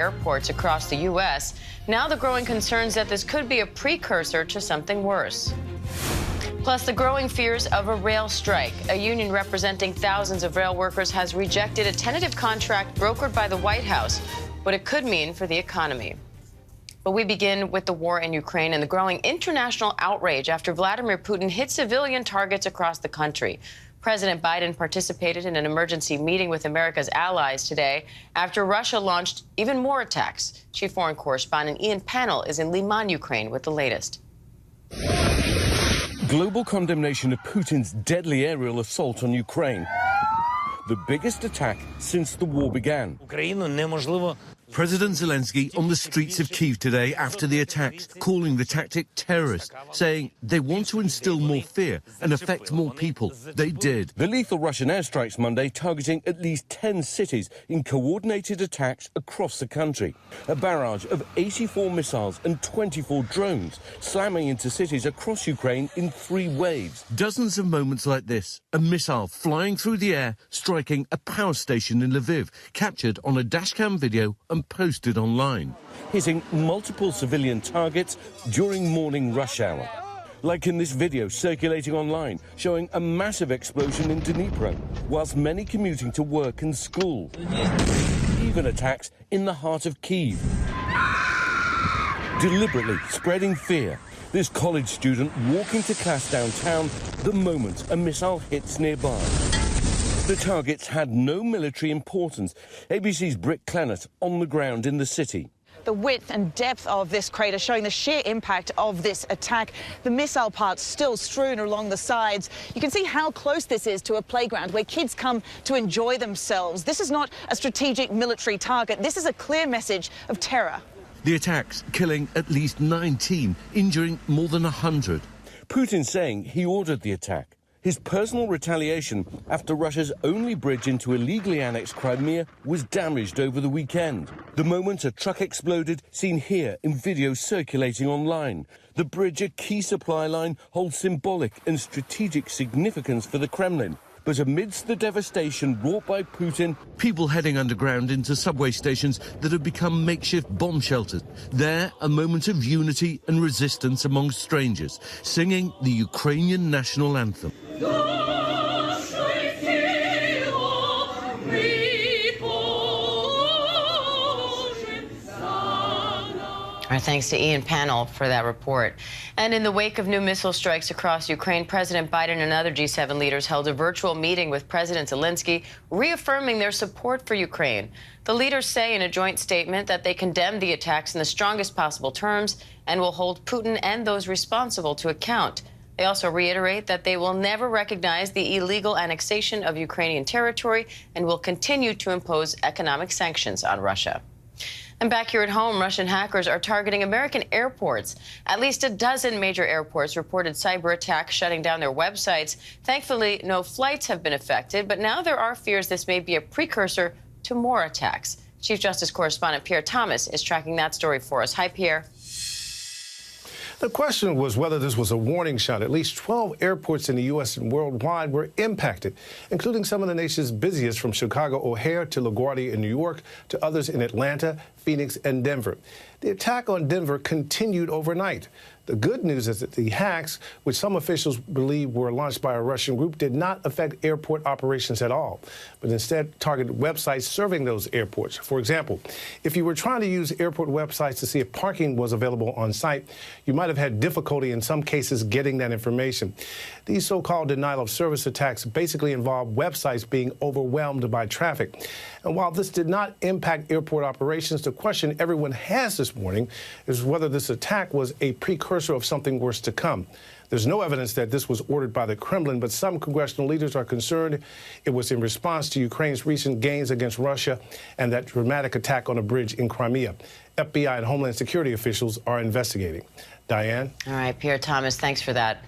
airports across the U.S. Now the growing concerns that this could be a precursor to something worse. Plus, the growing fears of a rail strike. A union representing thousands of rail workers has rejected a tentative contract brokered by the White House, what it could mean for the economy. But we begin with the war in Ukraine and the growing international outrage after Vladimir Putin hit civilian targets across the country. President Biden participated in an emergency meeting with America's allies today after Russia launched even more attacks. Chief Foreign Correspondent Ian Pannell is in Liman, Ukraine, with the latest. Global condemnation of Putin's deadly aerial assault on Ukraine. The biggest attack since the war began. President Zelensky on the streets of Kyiv today after the attacks, calling the tactic terrorist, saying they want to instill more fear and affect more people. They did. The lethal Russian airstrikes Monday targeting at least 10 cities in coordinated attacks across the country. A barrage of 84 missiles and 24 drones slamming into cities across Ukraine in 3 waves. Dozens of moments like this, a missile flying through the air, striking a power station in Lviv, captured on a dashcam video and posted online. Hitting multiple civilian targets during morning rush hour. Like in this video circulating online, showing a massive explosion in Dnipro, whilst many commuting to work and school. Even attacks in the heart of Kyiv. Deliberately spreading fear. This college student walking to class downtown the moment a missile hits nearby. The targets had no military importance. ABC's Britt Clennett on the ground in the city. The width and depth of this crater showing the sheer impact of this attack. The missile parts still strewn along the sides. You can see how close this is to a playground where kids come to enjoy themselves. This is not a strategic military target. This is a clear message of terror. The attacks killing at least 19, injuring more than 100. Putin saying he ordered the attack. His personal retaliation after Russia's only bridge into illegally annexed Crimea was damaged over the weekend. The moment a truck exploded, seen here in video circulating online. The bridge, a key supply line, holds symbolic and strategic significance for the Kremlin. But amidst the devastation wrought by Putin, people heading underground into subway stations that have become makeshift bomb shelters. There, a moment of unity and resistance among strangers, singing the Ukrainian national anthem. Our thanks to Ian Pannell for that report. And in the wake of new missile strikes across Ukraine, President Biden and other G7 leaders held a virtual meeting with President Zelensky, reaffirming their support for Ukraine. The leaders say in a joint statement that they condemned the attacks in the strongest possible terms and will hold Putin and those responsible to account. They also reiterate that they will never recognize the illegal annexation of Ukrainian territory and will continue to impose economic sanctions on Russia. And back here at home, Russian hackers are targeting American airports. At least a dozen major airports reported cyber attacks shutting down their websites. Thankfully, no flights have been affected, but now there are fears this may be a precursor to more attacks. Chief Justice Correspondent Pierre Thomas is tracking that story for us. Hi, Pierre. The question was whether this was a warning shot. At least 12 airports in the U.S. and worldwide were impacted, including some of the nation's busiest, from Chicago O'Hare to LaGuardia in New York to others in Atlanta, Phoenix, and Denver. The attack on Denver continued overnight. The good news is that the hacks, which some officials believe were launched by a Russian group, did not affect airport operations at all, but instead targeted websites serving those airports. For example, if you were trying to use airport websites to see if parking was available on site, you might have had difficulty in some cases getting that information. These so-called denial of service attacks basically involve websites being overwhelmed by traffic. And while this did not impact airport operations, the question everyone has this morning is whether this attack was a precursor of something worse to come. There's no evidence that this was ordered by the Kremlin, but some congressional leaders are concerned it was in response to Ukraine's recent gains against Russia and that dramatic attack on a bridge in Crimea. FBI and Homeland Security officials are investigating. Diane? All right, Pierre Thomas, thanks for that.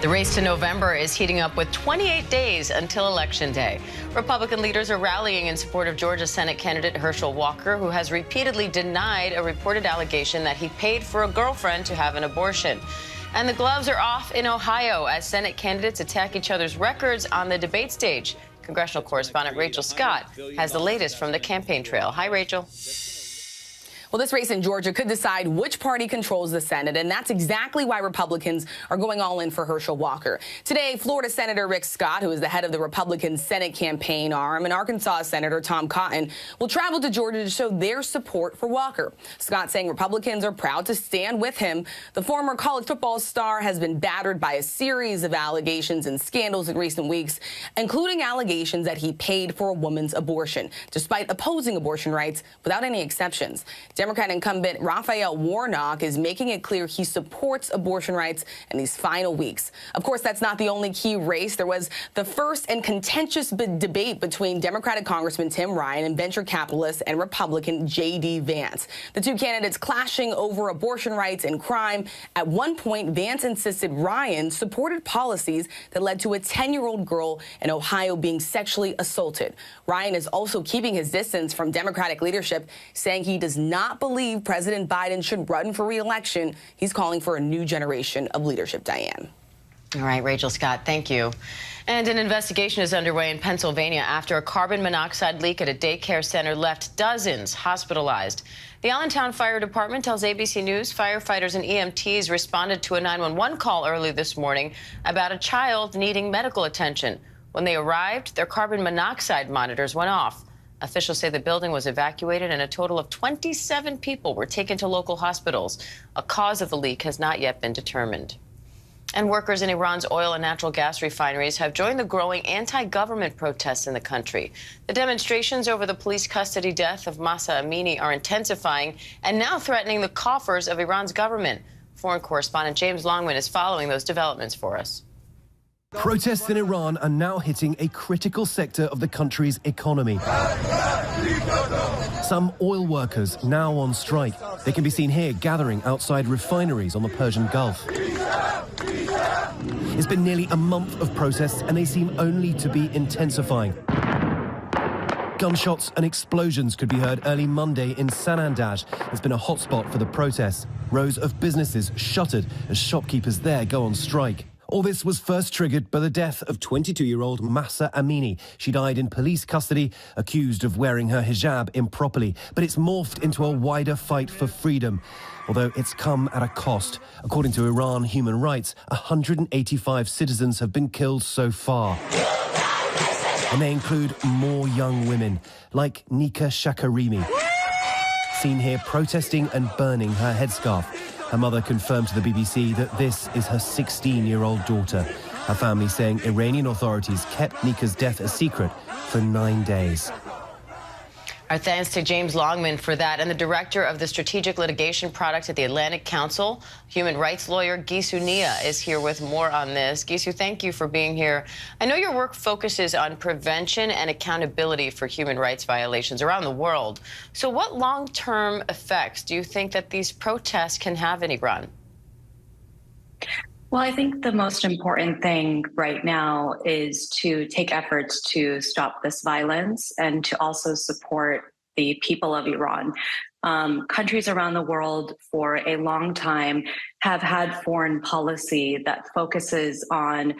The race to November is heating up with 28 days until Election Day. Republican leaders are rallying in support of Georgia Senate candidate Herschel Walker, who has repeatedly denied a reported allegation that he paid for a girlfriend to have an abortion. And the gloves are off in Ohio as Senate candidates attack each other's records on the debate stage. Congressional correspondent Rachel Scott has the latest from the campaign trail. Hi, Rachel. Well, this race in Georgia could decide which party controls the Senate, and that's exactly why Republicans are going all in for Herschel Walker. Today, Florida Senator Rick Scott, who is the head of the Republican Senate campaign arm, and Arkansas Senator Tom Cotton will travel to Georgia to show their support for Walker. Scott saying Republicans are proud to stand with him. The former college football star has been battered by a series of allegations and scandals in recent weeks, including allegations that he paid for a woman's abortion, despite opposing abortion rights without any exceptions. Democrat incumbent Raphael Warnock is making it clear he supports abortion rights in these final weeks. Of course, that's not the only key race. There was the first and contentious debate between Democratic Congressman Tim Ryan and venture capitalist and Republican J.D. Vance. The two candidates clashing over abortion rights and crime. At one point, Vance insisted Ryan supported policies that led to a 10-year-old girl in Ohio being sexually assaulted. Ryan is also keeping his distance from Democratic leadership, saying he does not believe President Biden should run for re-election. He's calling for a new generation of leadership. Diane. All right, Rachel Scott, thank you. And an investigation is underway in Pennsylvania after a carbon monoxide leak at a daycare center left dozens hospitalized. The Allentown Fire Department tells ABC News firefighters and EMTs responded to a 911 call early this morning about a child needing medical attention. When they arrived, their carbon monoxide monitors went off. Officials say the building was evacuated and a total of 27 people were taken to local hospitals. A cause of the leak has not yet been determined. And workers in Iran's oil and natural gas refineries have joined the growing anti-government protests in the country. The demonstrations over the police custody death of Mahsa Amini are intensifying and now threatening the coffers of Iran's government. Foreign correspondent James Longman is following those developments for us. Protests in Iran are now hitting a critical sector of the country's economy. Some oil workers now on strike. They can be seen here gathering outside refineries on the Persian Gulf. It's been nearly a month of protests and they seem only to be intensifying. Gunshots and explosions could be heard early Monday in Sanandaj. It's been a hotspot for the protests. Rows of businesses shuttered as shopkeepers there go on strike. All this was first triggered by the death of 22-year-old Mahsa Amini. She died in police custody, accused of wearing her hijab improperly. But it's morphed into a wider fight for freedom, although it's come at a cost. According to Iran Human Rights, 185 citizens have been killed so far. And they include more young women, like Nika Shakarimi, seen here protesting and burning her headscarf. Her mother confirmed to the BBC that this is her 16-year-old daughter. Her family saying Iranian authorities kept Nika's death a secret for 9 days. Our thanks to James Longman for that. And the director of the Strategic Litigation Product at the Atlantic Council, human rights lawyer Gisu Nia, is here with more on this. Gisu, thank you for being here. I know your work focuses on prevention and accountability for human rights violations around the world. So what long-term effects do you think that these protests can have in Iran? Well, I think the most important thing right now is to take efforts to stop this violence and to also support the people of Iran. Countries around the world for a long time have had foreign policy that focuses on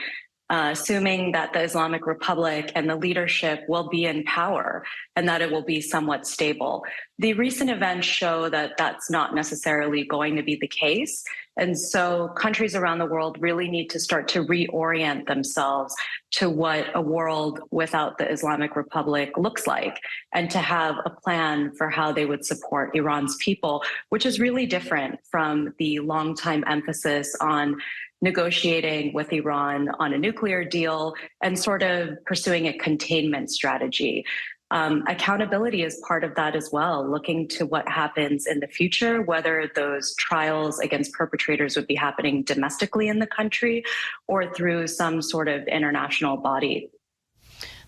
assuming that the Islamic Republic and the leadership will be in power and that it will be somewhat stable. The recent events show that that's not necessarily going to be the case. And so countries around the world really need to start to reorient themselves to what a world without the Islamic Republic looks like, and to have a plan for how they would support Iran's people, which is really different from the longtime emphasis on negotiating with Iran on a nuclear deal and sort of pursuing a containment strategy. Accountability is part of that as well, looking to what happens in the future, whether those trials against perpetrators would be happening domestically in the country or through some sort of international body.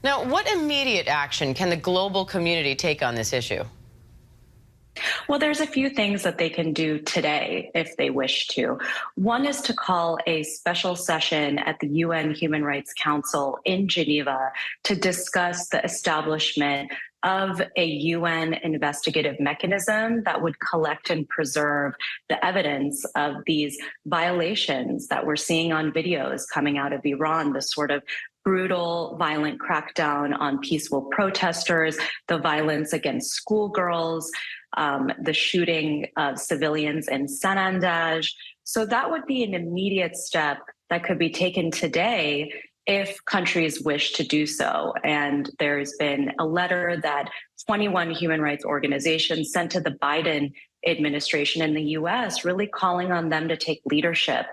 Now, what immediate action can the global community take on this issue? Well, there's a few things that they can do today if they wish to. One is to call a special session at the UN Human Rights Council in Geneva to discuss the establishment of a UN investigative mechanism that would collect and preserve the evidence of these violations that we're seeing on videos coming out of Iran, the sort of brutal, violent crackdown on peaceful protesters, the violence against schoolgirls, the shooting of civilians in Sanandaj. So that would be an immediate step that could be taken today if countries wish to do so. And there's been a letter that 21 human rights organizations sent to the Biden administration in the US, really calling on them to take leadership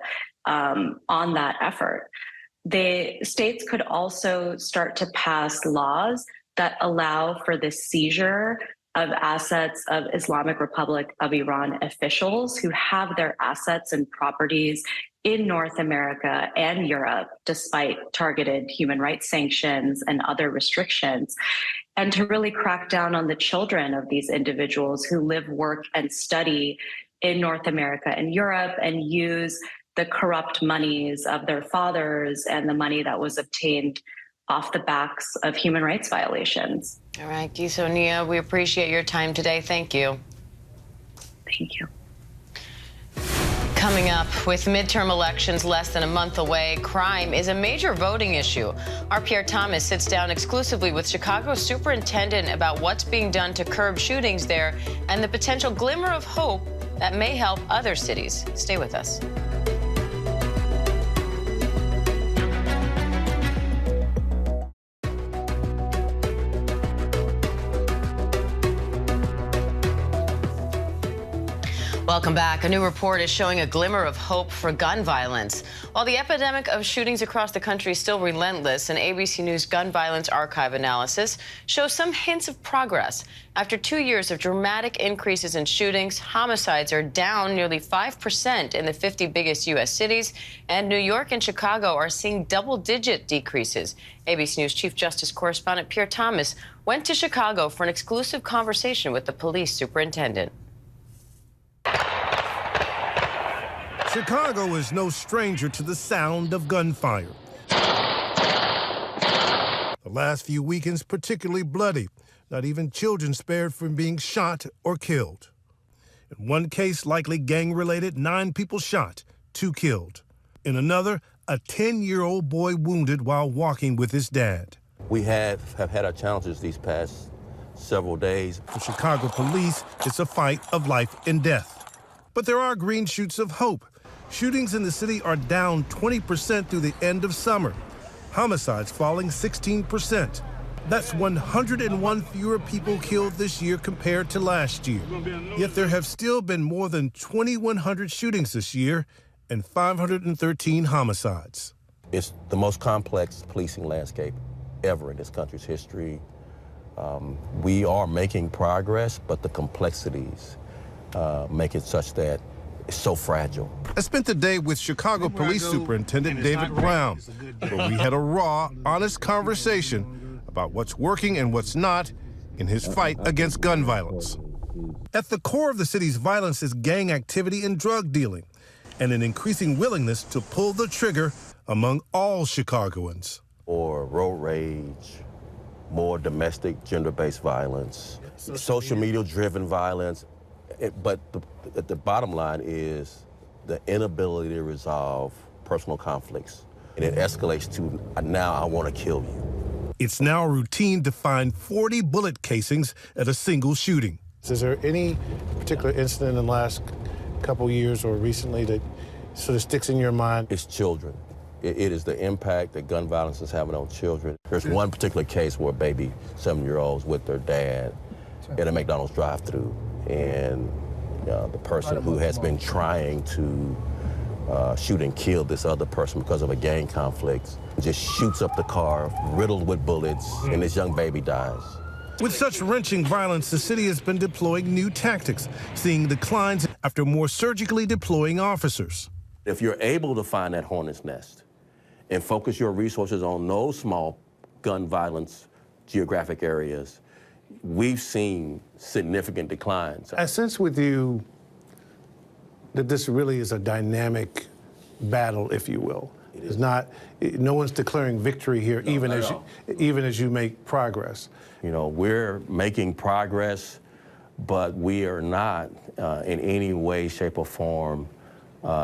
on that effort. The states could also start to pass laws that allow for the seizure of assets of Islamic Republic of Iran officials who have their assets and properties in North America and Europe, despite targeted human rights sanctions and other restrictions, and to really crack down on the children of these individuals who live, work, and study in North America and Europe and use the corrupt monies of their fathers and the money that was obtained off the backs of human rights violations. All right, Gisa Nia, we appreciate your time today. Thank you. Thank you. Coming up, with midterm elections less than a month away, crime is a major voting issue. Our Pierre Thomas sits down exclusively with Chicago's superintendent about what's being done to curb shootings there and the potential glimmer of hope that may help other cities. Stay with us. Welcome back. A new report is showing a glimmer of hope for gun violence. While the epidemic of shootings across the country is still relentless, an ABC News gun violence archive analysis shows some hints of progress. After 2 years of dramatic increases in shootings, homicides are down nearly 5% in the 50 biggest U.S. cities, and New York and Chicago are seeing double-digit decreases. ABC News Chief Justice correspondent Pierre Thomas went to Chicago for an exclusive conversation with the police superintendent. Chicago is no stranger to the sound of gunfire. The last few weekends particularly bloody. Not even children spared from being shot or killed. In one case, likely gang-related, 9 people shot, 2 killed. In another, a 10-year-old boy wounded while walking with his dad. We have had our challenges these past several days. For Chicago police, it's a fight of life and death. But there are green shoots of hope. Shootings in the city are down 20% through the end of summer. Homicides falling 16%. That's 101 fewer people killed this year compared to last year. Yet there have still been more than 2,100 shootings this year and 513 homicides. It's the most complex policing landscape ever in this country's history. We are making progress, but the complexities make it such that it's so fragile. I spent the day with Chicago Police Superintendent David Brown, where we had a raw, honest conversation about what's working and what's not in his fight against gun violence. At the core of the city's violence is gang activity and drug dealing, and an increasing willingness to pull the trigger among all Chicagoans. Or road rage, more domestic gender-based violence, social media-driven violence. But the bottom line is the inability to resolve personal conflicts. And it escalates to, now I want to kill you. It's now routine to find 40 bullet casings at a single shooting. Is there any particular incident in the last couple years or recently that sort of sticks in your mind? It's children. It is the impact that gun violence is having on children. There's one particular case where a baby, 7-year-olds with their dad at a McDonald's drive-thru. And the person who has been trying to shoot and kill this other person because of a gang conflict just shoots up the car, riddled with bullets, and this young baby dies. With such wrenching violence, the city has been deploying new tactics, seeing declines after more surgically deploying officers. If you're able to find that hornet's nest and focus your resources on those small gun violence geographic areas, we've seen significant declines. I sense with you that this really is a dynamic battle, if you will. It's not, no one's declaring victory here, even as you make progress. You know, we're making progress, but we are not in any way, shape, or form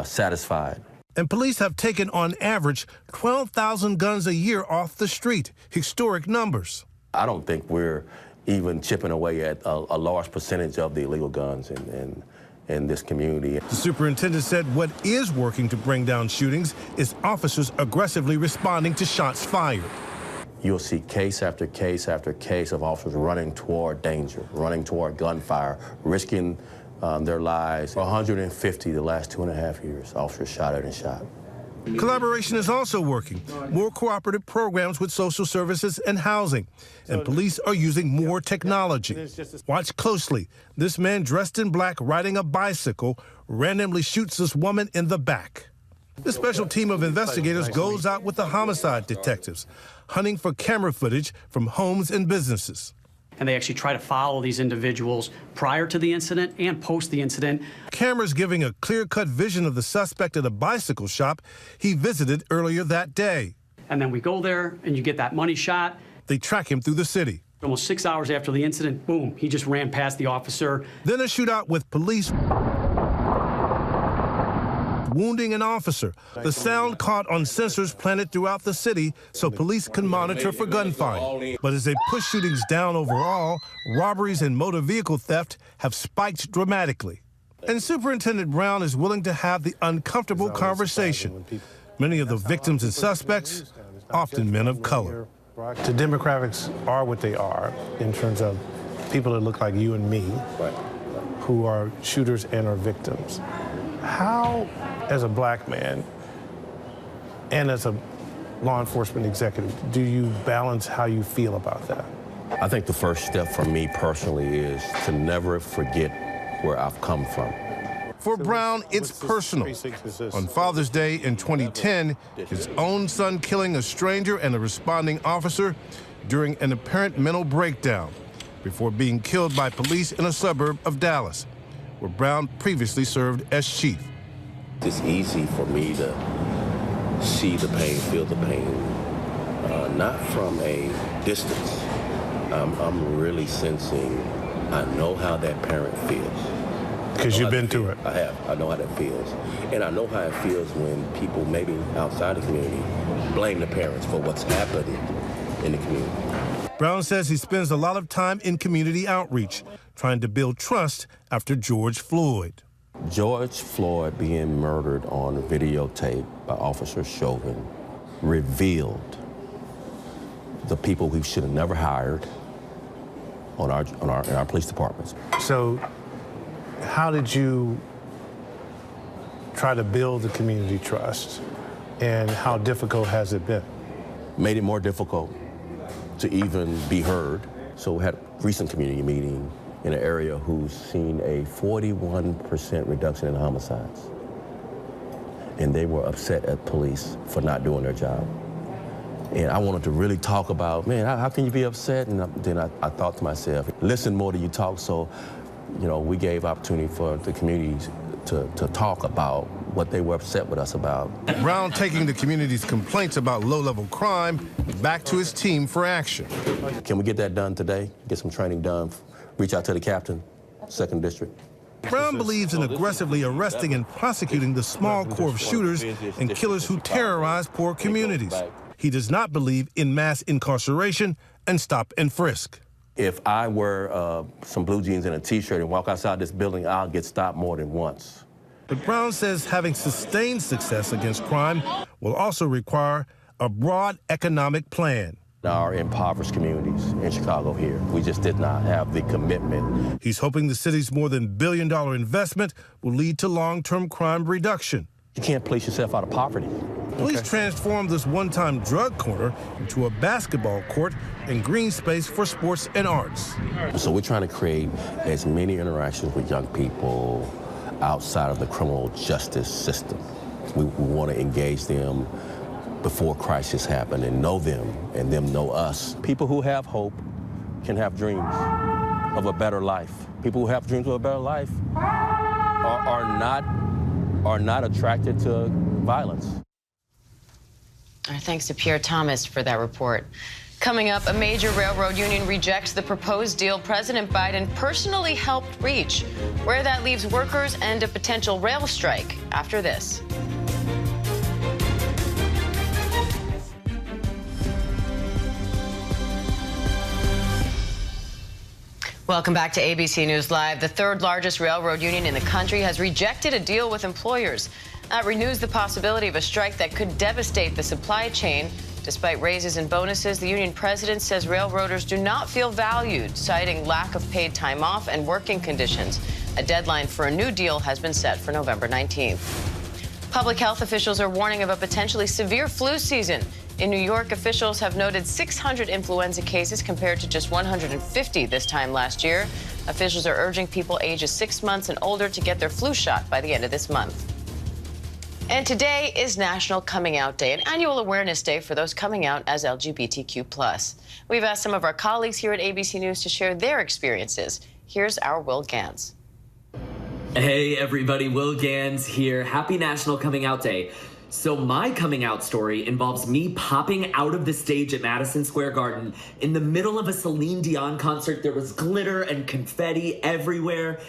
satisfied. And police have taken, on average, 12,000 guns a year off the street, historic numbers. I don't think we're even chipping away at a large percentage of the illegal guns in this community. The superintendent said what is working to bring down shootings is officers aggressively responding to shots fired. You'll see case after case after case of officers running toward danger, running toward gunfire, risking their lives. 150 the last 2.5 years, officers shot at and shot. Collaboration is also working. More cooperative programs with social services and housing. And police are using more technology. Watch closely. This man dressed in black riding a bicycle randomly shoots this woman in the back. The special team of investigators goes out with the homicide detectives, hunting for camera footage from homes and businesses. And they actually try to follow these individuals prior to the incident and post the incident. Cameras giving a clear-cut vision of the suspect at a bicycle shop he visited earlier that day. And then we go there and you get that money shot. They track him through the city. Almost 6 hours after the incident, boom, he just ran past the officer. Then a shootout with police wounding an officer. The sound caught on sensors planted throughout the city so police can monitor for gunfire. But as they push shootings down overall, robberies and motor vehicle theft have spiked dramatically. And Superintendent Brown is willing to have the uncomfortable conversation. Many of the victims and suspects, often men of color. The demographics are what they are in terms of people that look like you and me, who are shooters and are victims. How, as a black man and as a law enforcement executive, do you balance how you feel about that? I think the first step for me personally is to never forget where I've come from. For Brown, it's personal. On Father's Day in 2010, his own son killing a stranger and a responding officer during an apparent mental breakdown before being killed by police in a suburb of Dallas, where Brown previously served as chief. It's easy for me to see the pain, feel the pain, not from a distance. I'm really sensing, I know how that parent feels. Because you've been through it. I have. I know how that feels. And I know how it feels when people, maybe outside the community, blame the parents for what's happening in the community. Brown says he spends a lot of time in community outreach, trying to build trust after George Floyd. George Floyd being murdered on videotape by Officer Chauvin revealed the people we should have never hired in our police departments. So how did you try to build the community trust, and how difficult has it been? Made it more difficult to even be heard. So we had a recent community meeting in an area who's seen a 41% reduction in homicides. And they were upset at police for not doing their job. And I wanted to really talk about, man, how can you be upset? And then I thought to myself, listen more than you talk. So, you know, we gave opportunity for the communities to talk about what they were upset with us about. Brown taking the community's complaints about low-level crime back to his team for action. Can we get that done today? Get some training done? Reach out to the captain, 2nd District. Brown believes in aggressively arresting and prosecuting the small core of shooters and killers who terrorize poor communities. He does not believe in mass incarceration and stop and frisk. If I wear some blue jeans and a T-shirt and walk outside this building, I'll get stopped more than once. But Brown says having sustained success against crime will also require a broad economic plan. Our impoverished communities in Chicago here, we just did not have the commitment. He's hoping the city's more than $1 billion investment will lead to long-term crime reduction. You can't police yourself out of poverty. Police transformed this one-time drug corner into a basketball court and green space for sports and arts. So we're trying to create as many interactions with young people outside of the criminal justice system. We want to engage them before crisis happen and know them and them know us. People who have hope can have dreams of a better life. People who have dreams of a better life are not attracted to violence. Our thanks to Pierre Thomas for that report. Coming up, a major railroad union rejects the proposed deal President Biden personally helped reach. Where that leaves workers and a potential rail strike after this. Welcome back to ABC News Live. The third largest railroad union in the country has rejected a deal with employers. That renews the possibility of a strike that could devastate the supply chain. Despite raises and bonuses, the union president says railroaders do not feel valued, citing lack of paid time off and working conditions. A deadline for a new deal has been set for November 19th. Public health officials are warning of a potentially severe flu season. In New York, officials have noted 600 influenza cases compared to just 150 this time last year. Officials are urging people ages 6 months and older to get their flu shot by the end of this month. And today is National Coming Out Day, an annual awareness day for those coming out as LGBTQ+. We've asked some of our colleagues here at ABC News to share their experiences. Here's our Will Gans. Hey everybody, Will Gans here. Happy National Coming Out Day. So my coming out story involves me popping out of the stage at Madison Square Garden in the middle of a Celine Dion concert. There was glitter and confetti everywhere.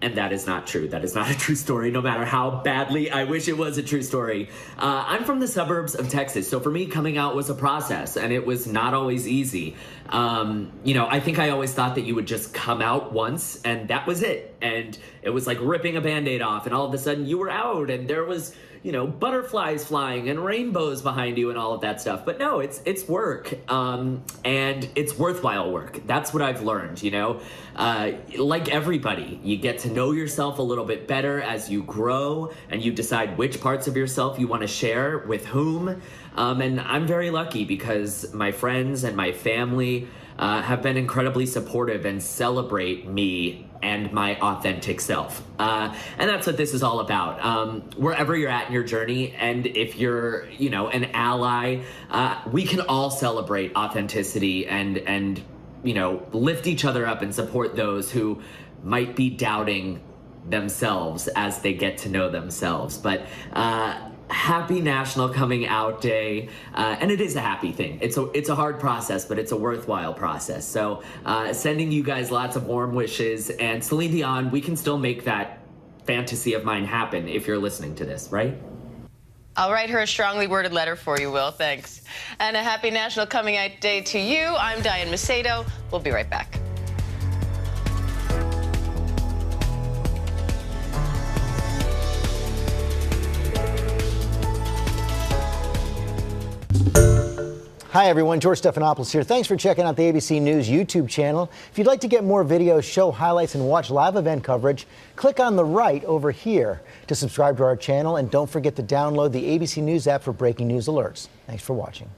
And that is not true. That is not a true story, no matter how badly I wish it was a true story. I'm from the suburbs of Texas, so for me, coming out was a process, and it was not always easy. I think I always thought that you would just come out once, and that was it. And it was like ripping a Band-Aid off, and all of a sudden you were out, and there was, butterflies flying and rainbows behind you and all of that stuff. But no, it's work, and it's worthwhile work. That's what I've learned, Like everybody, you get to know yourself a little bit better as you grow, and you decide which parts of yourself you want to share with whom. And I'm very lucky because my friends and my family have been incredibly supportive and celebrate me and my authentic self. And that's what this is all about. Wherever you're at in your journey, and if you're, an ally, we can all celebrate authenticity and lift each other up and support those who might be doubting themselves as they get to know themselves. But happy National Coming Out Day, and it is a happy thing. It's a hard process, but it's a worthwhile process. So sending you guys lots of warm wishes, and Celine Dion, we can still make that fantasy of mine happen if you're listening to this, right? I'll write her a strongly worded letter for you, Will. Thanks. And a happy National Coming Out Day to you. I'm Diane Macedo. We'll be right back. Hi everyone, George Stephanopoulos here. Thanks for checking out the ABC News YouTube channel. If you'd like to get more videos, show highlights, and watch live event coverage, click on the right over here to subscribe to our channel, and don't forget to download the ABC News app for breaking news alerts. Thanks for watching.